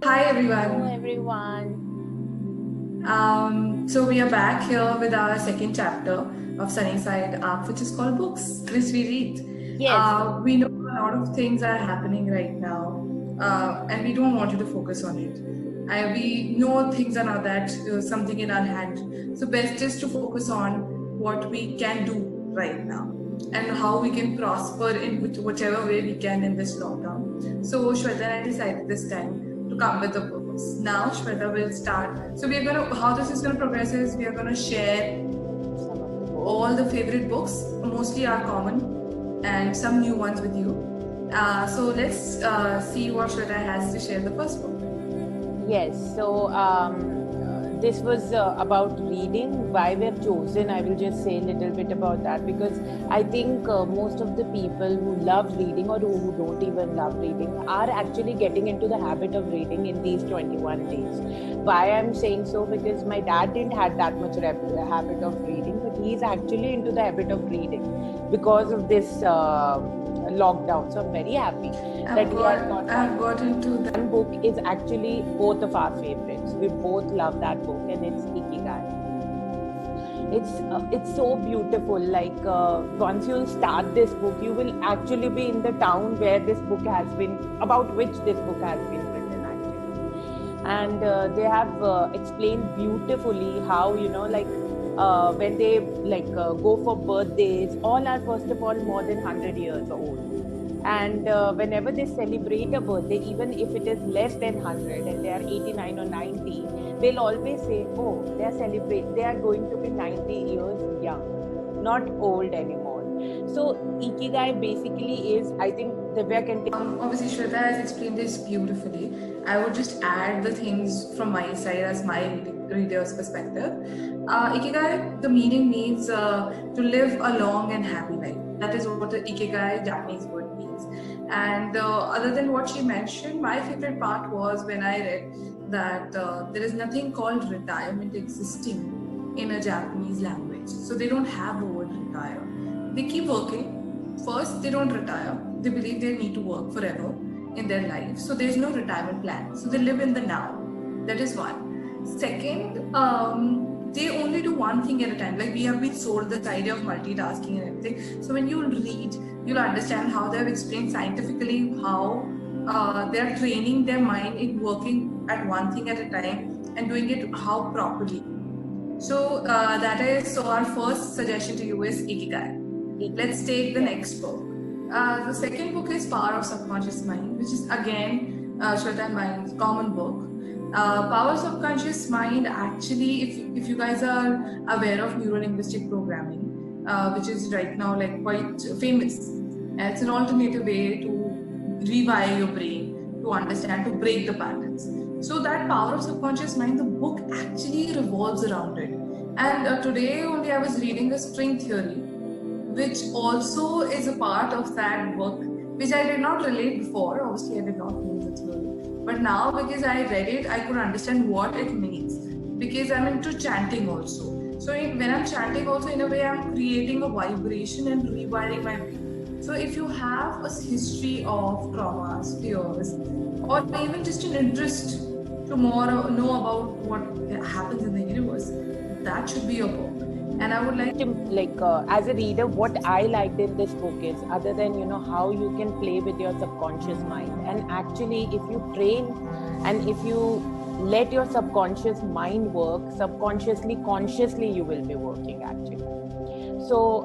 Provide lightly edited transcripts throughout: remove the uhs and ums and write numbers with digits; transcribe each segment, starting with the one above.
Hi Hello everyone. everyone. So we are back here with our second chapter of Sunnyside Up, which is called Books, which we read. Yes, We know a lot of things are happening right now, and we don't want you to focus on it. We know things are not that something in our hand. So best is to focus on what we can do right now and how we can prosper in whichever way we can in this lockdown. So Shweta and I decided this time to come with a purpose. Now Shweta will start. So we are gonna how this is gonna progress is we are gonna share some of the books. all the favorite books, mostly are common, and some new ones with you. So let's see what Shweta has to share the first book. Yes, this was about reading. Why we've chosen, I will just say a little bit about that because I think most of the people who love reading or who don't even love reading are actually getting into the habit of reading in these 21 days. Why I'm saying so? Because my dad didn't had that much habit of reading, but he's actually into the habit of reading because of this lockdown. So I'm very happy that he has got that. I've got into the One book is actually both of our favorites. We both love that book, and it's Ikigai. It's so beautiful. Once you start this book, you will actually be in the town where this book has been about which this book has been written actually, and they have explained beautifully how when they go for birthdays, all are first of all more than 100 years old, and whenever they celebrate a birthday, even if it is less than 100 and they are 89 or 90, they'll always say, oh, they are going to be 90 years young, not old anymore. So Ikigai basically is, I think Divya can take. obviously Shweta has explained this beautifully. I would just add the things from my side as my reader's perspective. Ikigai, the meaning means to live a long and happy life. That is what the Ikigai Japanese word means. And other than what she mentioned, my favorite part was when I read that there is nothing called retirement existing in a Japanese language. So they don't have the word retire. They keep working. First, they don't retire. They believe they need to work forever in their life. So there's no retirement plan. So they live in the now. That is one. Second, they only do one thing at a time. Like we have been sold this idea of multitasking and everything. So when you read, you'll understand how they have explained scientifically how they are training their mind in working at one thing at a time and doing it how properly. So that is so our first suggestion to you is Ikigai. Let's take the Yes. next book. The second book is Power of Subconscious Mind, which is again Shweta and mine's common book. Power of Subconscious Mind actually, if you guys are aware of neuro-linguistic programming, which is right now like quite famous, it's an alternative way to rewire your brain to understand, to break the patterns. So that Power of Subconscious Mind, the book actually revolves around it. And today only I was reading a string theory, which also is a part of that book, which I did not relate before. Obviously, I did not know the theory. But now, because I read it, I could understand what it means. Because I'm into chanting also. So, when I'm chanting, also in a way, I'm creating a vibration and rewiring my brain. So, if you have a history of traumas, fears, or even just an interest to more know about what happens in the universe, that should be your book. And I would like As a reader, what I liked in this book is, other than how you can play with your subconscious mind, and actually if you train and if you let your subconscious mind work, subconsciously, consciously you will be working actually. So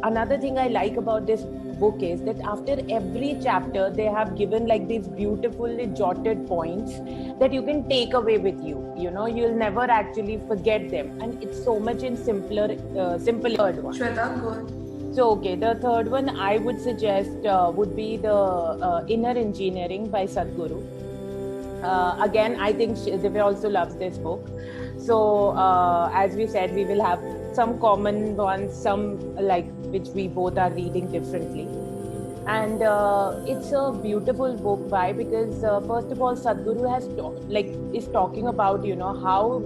another thing I like about this book is that after every chapter they have given like these beautifully jotted points that you can take away with you. You'll never actually forget them, and it's so much in simpler one. Shweta, go ahead. So okay, the third one I would suggest would be the Inner Engineering by Sadhguru. Again, I think Divya also loves this book. So as we said, we will have some common ones, some like which we both are reading differently. And it's a beautiful book. Why? Because first of all, Sadhguru is talking about how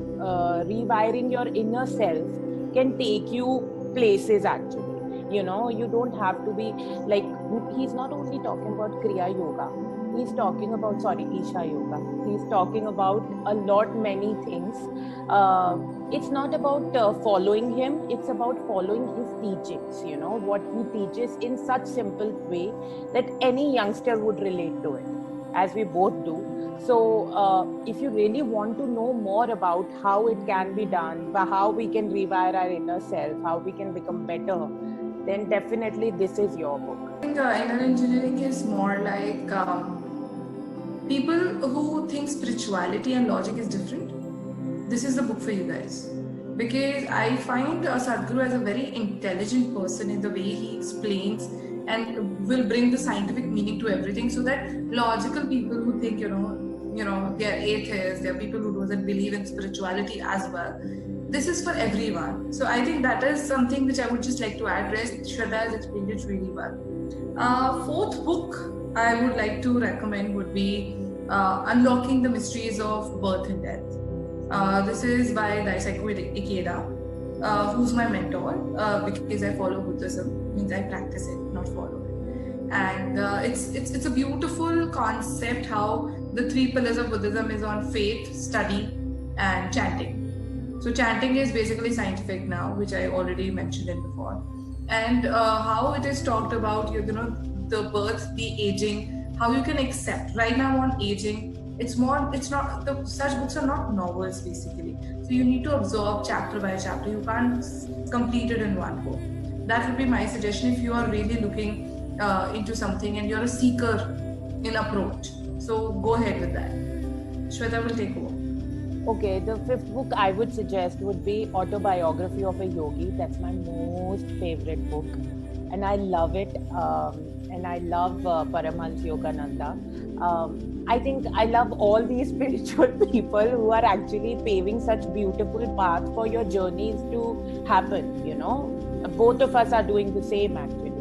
rewiring your inner self can take you places actually. You don't have to be like he's not only talking about Kriya Yoga, he's talking about, Isha Yoga. He's talking about a lot, many things. It's not about following him, it's about following his teachings, what he teaches in such simple way that any youngster would relate to it, as we both do. So if you really want to know more about how it can be done, how we can rewire our inner self, how we can become better, then definitely this is your book. I think inner engineering is more like people who think spirituality and logic is different. This is the book for you guys. Because I find Sadhguru as a very intelligent person in the way he explains and will bring the scientific meaning to everything, so that logical people who think, they're atheists, they're people who doesn't believe in spirituality as well. This is for everyone. So I think that is something which I would just like to address. Shraddha has explained it really well. Fourth book I would like to recommend would be Unlocking the Mysteries of Birth and Death. This is by Daisaku Ikeda, who's my mentor, because I follow Buddhism, means I practice it, not follow it. And it's a beautiful concept how the 3 pillars of Buddhism is on faith, study, and chanting. So chanting is basically scientific now, which I already mentioned it before. And how it is talked about, the birth, the aging, how you can accept. Right now on aging, such books are not novels basically. So you need to absorb chapter by chapter. You can't complete it in one go. That would be my suggestion if you are really looking into something and you're a seeker in approach. So go ahead with that. Shweta will take over. Okay, the 5th book I would suggest would be Autobiography of a Yogi. That's my most favorite book, and I love it. And I love Paramahansa Yogananda. I think I love all these spiritual people who are actually paving such beautiful paths for your journeys to happen. Both of us are doing the same actually.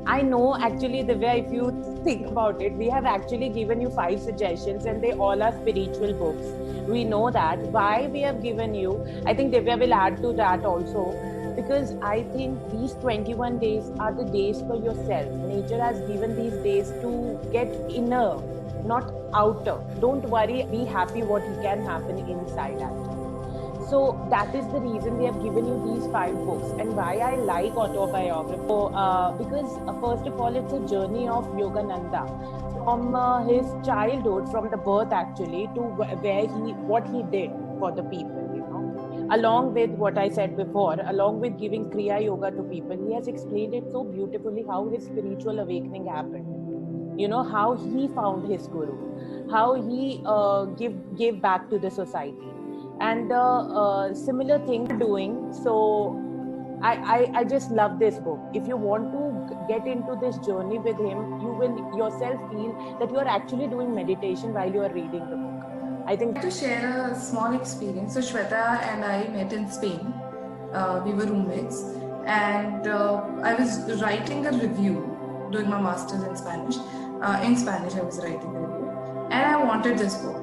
I know actually, Divya, if you think about it, we have actually given you 5 suggestions and they all are spiritual books. We know that. Why we have given you, I think Divya will add to that also, because I think these 21 days are the days for yourself. Nature has given these days to get inner, not outer. Don't worry, be happy what can happen inside actually. So that is the reason we have given you these 5 books. And why I like autobiography, because first of all, it's a journey of Yogananda from his childhood, from the birth actually, to what he did for the people, along with what I said before, along with giving Kriya Yoga to people. He has explained it so beautifully how his spiritual awakening happened, how he found his guru, how he gave back to the society. And similar thing doing. So I just love this book. If you want to get into this journey with him, you will yourself feel that you are actually doing meditation while you are reading the book. I think to share a small experience. So Shweta and I met in Spain. We were roommates, and I was writing a review, doing my master's in Spanish. In Spanish, I was writing a review, and I wanted this book.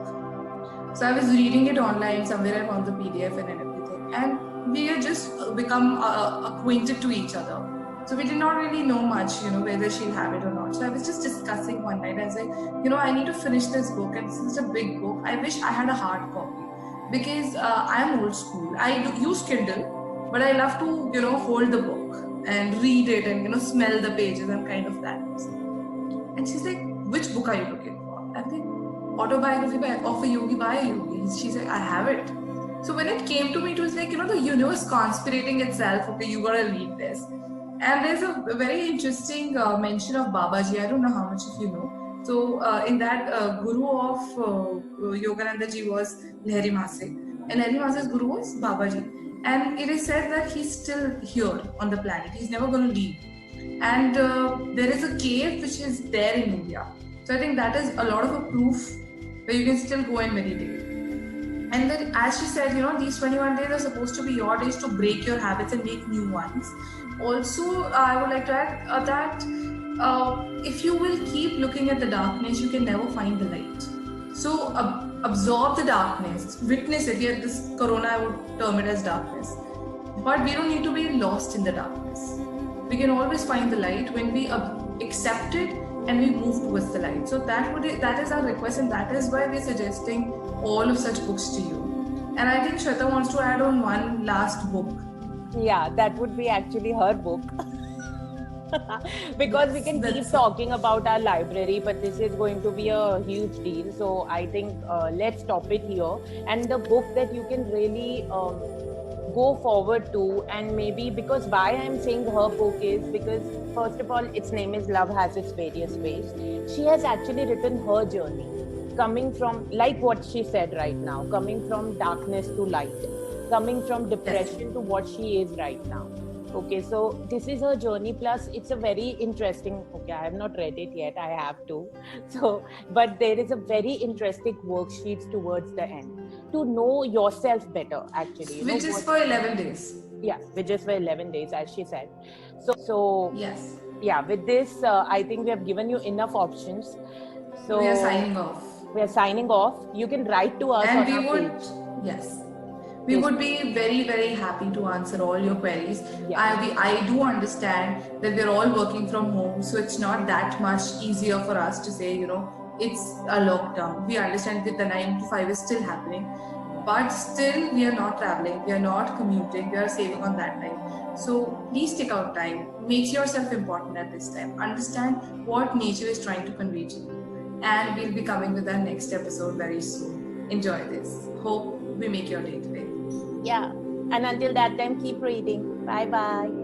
So I was reading it online, somewhere I found the PDF and everything. And we had just become acquainted to each other. So we did not really know much, whether she'll have it or not. So I was just discussing one night. I was like, I need to finish this book, and this is a big book. I wish I had a hard copy, because I am old school. I use Kindle, but I love to, hold the book and read it and, smell the pages. I'm kind of that person. And she's like, which book are you looking for? I'm like, Autobiography of a Yogi by a Yogi. She's like, I have it. So when it came to me, it was like, the universe conspirating itself. Okay, you gotta read this. And there's a very interesting mention of Babaji. I don't know how much if you know. So in that, guru of Yogananda ji was Lahiri Mase. And Lahiri Mase's guru was Babaji. And it is said that he's still here on the planet. He's never going to leave. And there is a cave which is there in India. So I think that is a lot of a proof where you can still go and meditate. And then, as she said, these 21 days are supposed to be your days to break your habits and make new ones. Also, I would like to add that if you will keep looking at the darkness, you can never find the light. So absorb the darkness, witness it. Yet this corona, I would term it as darkness. But we don't need to be lost in the darkness. We can always find the light when we accept it and we move towards the light. So that is our request, and that is why we're suggesting all of such books to you. And I think Shweta wants to add on one last book. Yeah, that would be actually her book. Because we can keep talking about our library, but this is going to be a huge deal. So I think let's stop it here. And the book that you can really go forward to, and maybe because why I'm saying her book is because first of all, its name is Love Has Its Various Ways. She has actually written her journey, coming from, like what she said right now, coming from darkness to light, coming from depression to what she is right now. Okay, so this is her journey. Plus, it's a very interesting. Okay, I have not read it yet. I have to. So, but there is a very interesting worksheets towards the end to know yourself better. Actually, which is for 11 days. Yeah, which is for 11 days, as she said. So yes. Yeah. With this, I think we have given you enough options. So we are signing off. We are signing off. You can write to us. And on we our would. page. Yes. We would be very, very happy to answer all your queries. Yeah. I do understand that we're all working from home, so it's not that much easier for us to say, it's a lockdown. We understand that the 9 to 5 is still happening, but still we are not traveling, we are not commuting, we are saving on that time. So please take out time, make yourself important at this time, understand what nature is trying to convey to you. And we'll be coming with our next episode very soon. Enjoy this. Hope we make your day today. Yeah. And until that time, keep reading. Bye-bye.